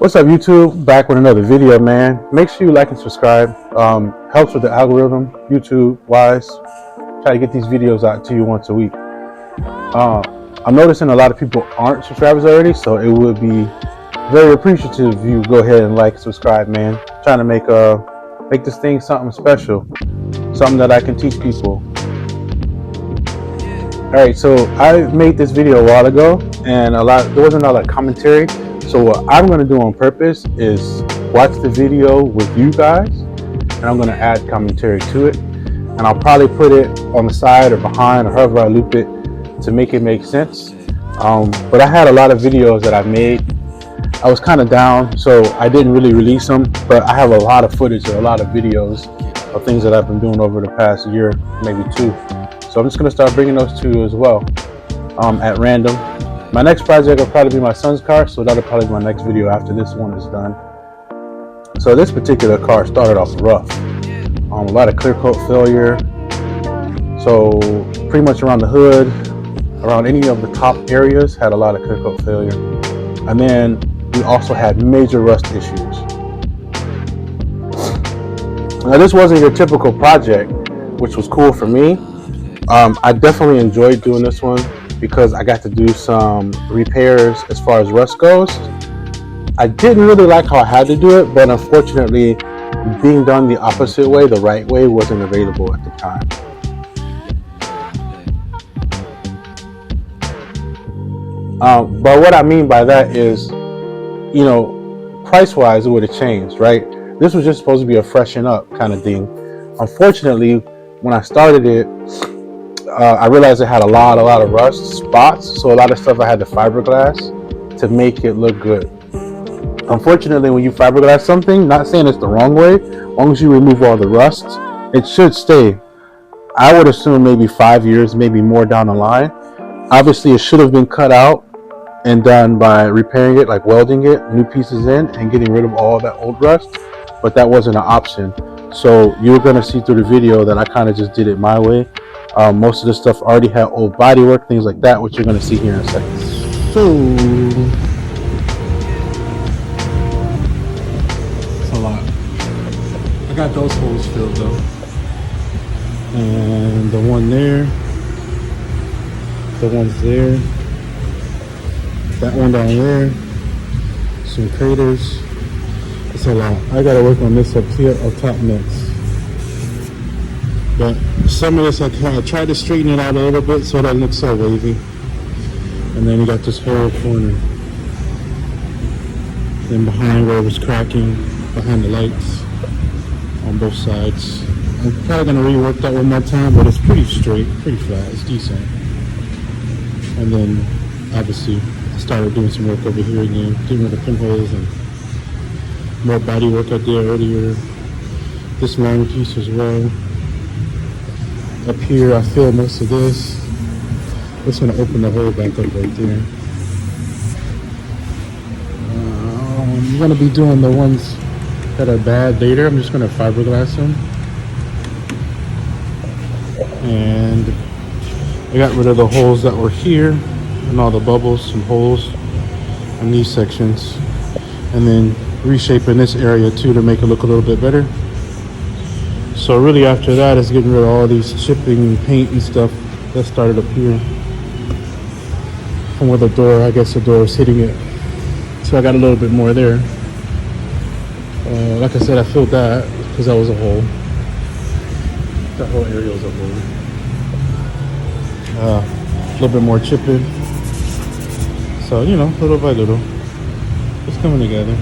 What's up, YouTube? Back with another video, man. Make sure you like and subscribe. Helps with the algorithm, YouTube wise. Try to get these videos out to you once a week. I'm noticing a lot of people aren't subscribers already, so it would be very appreciative if you go ahead and like and subscribe, man. Trying to make this thing something special, something that I can teach people. Alright, so I made this video a while ago, and there wasn't a lot of commentary. So what I'm going to do on purpose is watch the video with you guys, and I'm going to add commentary to it, and I'll probably put it on the side or behind or however I loop it to make it make sense. But I had a lot of videos that I made. I was kind of down, so I didn't really release them, but I have a lot of footage or a lot of videos of things that I've been doing over the past year, maybe two. So I'm just going to start bringing those to you as well, at random. My next project will probably be my son's car, so that'll probably be my next video after this one is done. So this particular car started off rough. A lot of clear coat failure. So pretty much around the hood, around any of the top areas, had a lot of clear coat failure. And then we also had major rust issues. Now this wasn't your typical project, which was cool for me. I definitely enjoyed doing this one because I got to do some repairs as far as rust goes. I didn't really like how I had to do it, but unfortunately, being done the opposite way, the right way, wasn't available at the time. But what I mean by that is, you know, price-wise, it would have changed, right? This was just supposed to be a freshen up kind of thing. Unfortunately, when I started it, I realized it had a lot of rust spots, so a lot of stuff I had to fiberglass to make it look good. Unfortunately, when you fiberglass something, not saying it's the wrong way, as long as you remove all the rust, it should stay. I would assume maybe 5 years, maybe more down the line. Obviously, it should have been cut out and done by repairing it, like welding it, new pieces in, and getting rid of all that old rust, but that wasn't an option. So you're going to see through the video that I kind of just did it my way. Most of the stuff already had old bodywork, things like that, which you're going to see here in a second. So, it's a lot. I got those holes filled though. And the one there, the ones there, that one down there, some craters. It's a lot. I got to work on this up here, up top next. But some of this I tried to straighten it out a little bit so that it looks so wavy. And then you got this whole corner. Then behind where it was cracking, behind the lights on both sides. I'm probably going to rework that one more time, but it's pretty straight, pretty flat, it's decent. And then obviously I started doing some work over here again, getting rid of pinholes and more body work I did earlier. This long piece as well. Up here, I filled most of this. Just gonna open the hole back up right there. I'm gonna be doing the ones that are bad later. I'm just gonna fiberglass them. And I got rid of the holes that were here and all the bubbles and holes in these sections. And then reshaping this area too to make it look a little bit better. So really after that is getting rid of all these chipping and paint and stuff that started up here. From where the door, I guess the door was hitting it. So I got a little bit more there. Like I said, I filled that because that was a hole. That whole area was a hole. A little bit more chipping. So, you know, little by little, it's coming together.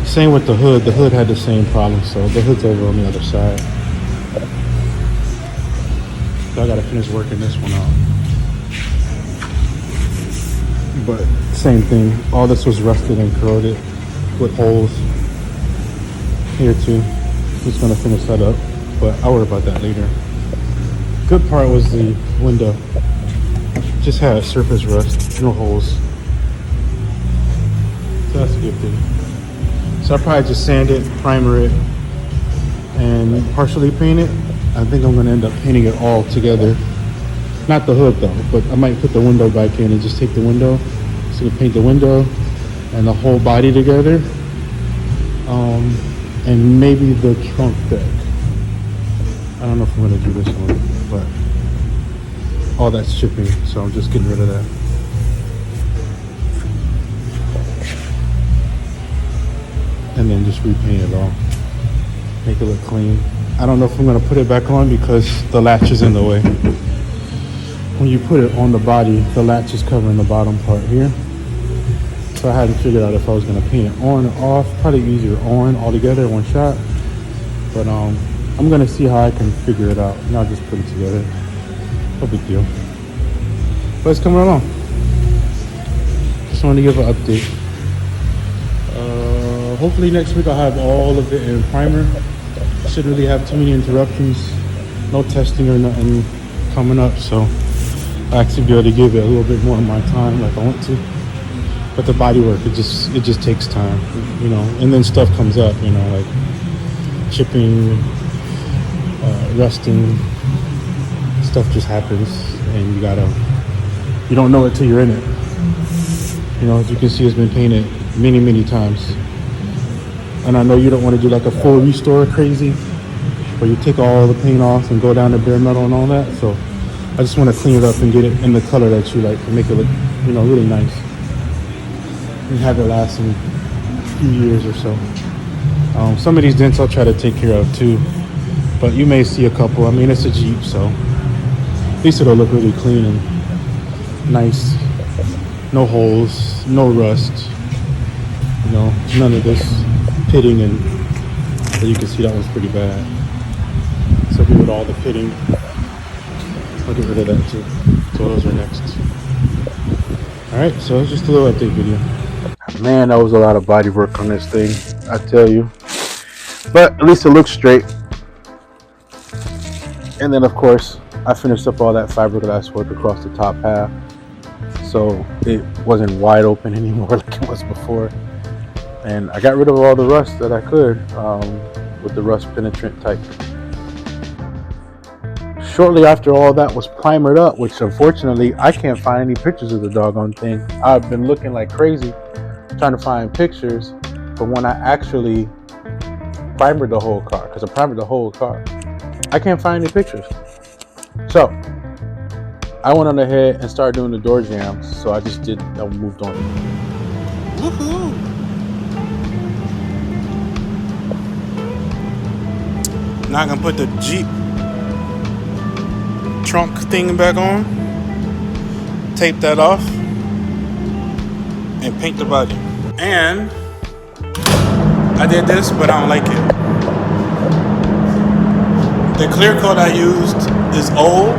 Same with the hood. The hood had the same problem, so the hood's over on the other side. So I gotta finish working this one out. But same thing. All this was rusted and corroded with holes here too. Just gonna finish that up, but I'll worry about that later. Good part was the window. Just had surface rust, no holes. So that's a good thing. So I'll probably just sand it, primer it, and partially paint it. I think I'm gonna end up painting it all together Not the hood though, but I might put the window back in and just take the window. Just gonna paint the window and the whole body together. And maybe the trunk deck. I don't know if I'm gonna do this one, but all that's shipping, so I'm just getting rid of that. And then just repaint it all. Make it look clean. I don't know if I'm gonna put it back on because the latch is in the way. When you put it on the body, the latch is covering the bottom part here. So I hadn't figured out if I was gonna paint it on or off. Probably easier on all together in one shot. But I'm gonna see how I can figure it out. And I'll just put it together. No big deal. But it's coming along. Just wanted to give an update. Hopefully next week I'll have all of it in primer. Shouldn't really have too many interruptions. No testing or nothing coming up, so I actually be able to give it a little bit more of my time like I want to. But the body work, it just takes time, you know. And then stuff comes up, you know, like chipping, rusting. Stuff just happens, and you don't know it till you're in it. You know, as you can see, it's been painted many times. And I know you don't want to do like a full restore crazy, where you take all the paint off and go down to bare metal and all that. So I just want to clean it up and get it in the color that you like and make it look, you know, really nice. And have it last a few years or so. Some of these dents I'll try to take care of too, but you may see a couple. I mean, it's a Jeep, so at least it'll look really clean and nice. No holes, no rust, you know, none of this pitting, and so you can see that one's pretty bad. So do with all the pitting. I'll get rid of that too. So those are next. Alright, so it's just a little update video. Man, that was a lot of body work on this thing, I tell you. But at least it looks straight. And then of course, I finished up all that fiberglass work across the top half. So it wasn't wide open anymore like it was before. And I got rid of all the rust that I could with the rust penetrant type. Shortly after all that was primered up, which unfortunately I can't find any pictures of the doggone thing. I've been looking like crazy trying to find pictures, but when I actually primered the whole car, because I primered the whole car, I can't find any pictures. So I went on ahead and started doing the door jams. So I moved on. Woohoo! Now I'm gonna put the Jeep trunk thing back on, tape that off, and paint the body. And I did this, but I don't like it. The clear coat I used is old,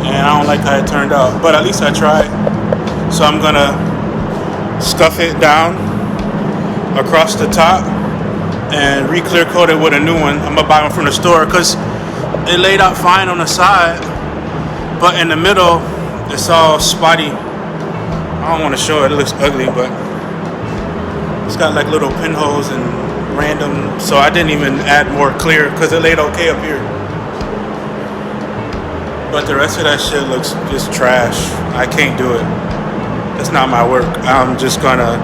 and I don't like how it turned out, but at least I tried. So I'm gonna scuff it down across the top and re-clear coat it with a new one. I'm gonna buy one from the store because it laid out fine on the side, but in the middle it's all spotty. I don't want to show it, it looks ugly, but it's got like little pinholes and random, so I didn't even add more clear because it laid okay up here. But the rest of that shit looks just trash. I can't do it. That's not my work. I'm just gonna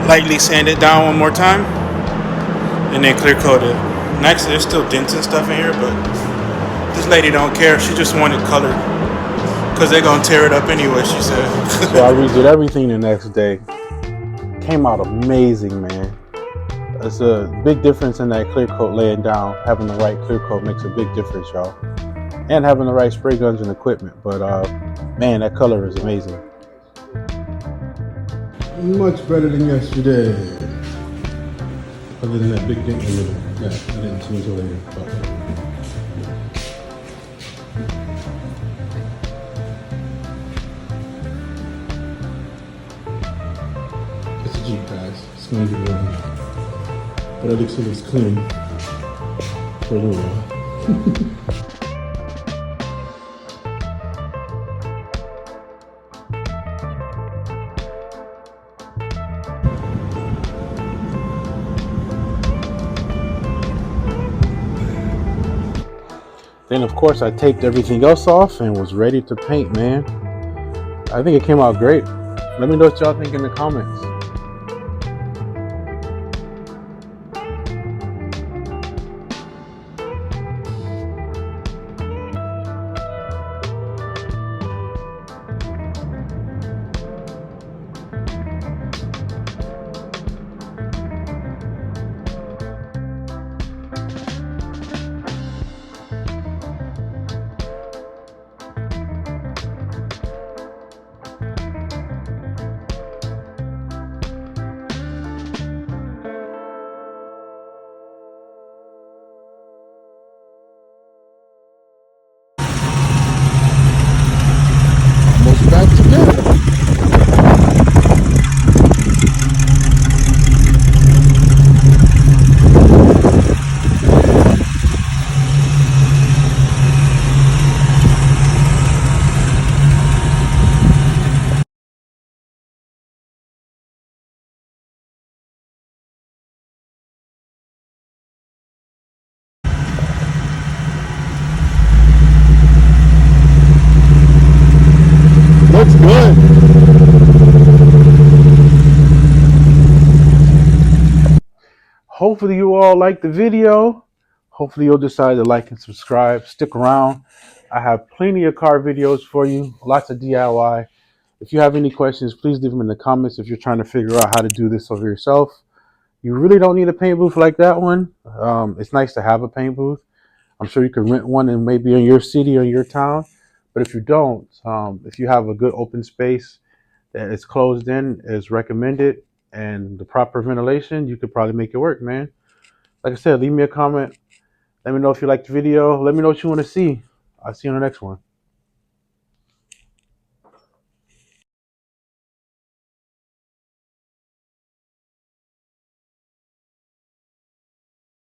lightly sand it down one more time and then clear coat it. Next, there's still dents and stuff in here, but this lady don't care. She just wanted color because they're gonna tear it up anyway, she said. So I redid everything the next day. Came out amazing, man. It's a big difference in that clear coat laying down. Having the right clear coat makes a big difference, y'all. And having the right spray guns and equipment. But man, that color is amazing. Much better than yesterday. Other than that big dent in the middle. Yeah, I didn't see until later. But it's a Jeep, guys. It's going to be real. But at least it looks clean for a little while. Then of course I taped everything else off and was ready to paint, man. I think it came out great. Let me know what y'all think in the comments. Almost back together. Looks good. Hopefully you all like the video. Hopefully you'll decide to like and subscribe. Stick around. I have plenty of car videos for you, lots of DIY. If you have any questions, please leave them in the comments if you're trying to figure out how to do this over yourself. You really don't need a paint booth like that one. It's nice to have a paint booth. I'm sure you could rent one and maybe in your city or in your town. But if you don't, if you have a good open space that is closed in, is recommended, and the proper ventilation, you could probably make it work, man. Like I said, leave me a comment. Let me know if you liked the video. Let me know what you want to see. I'll see you on the next one.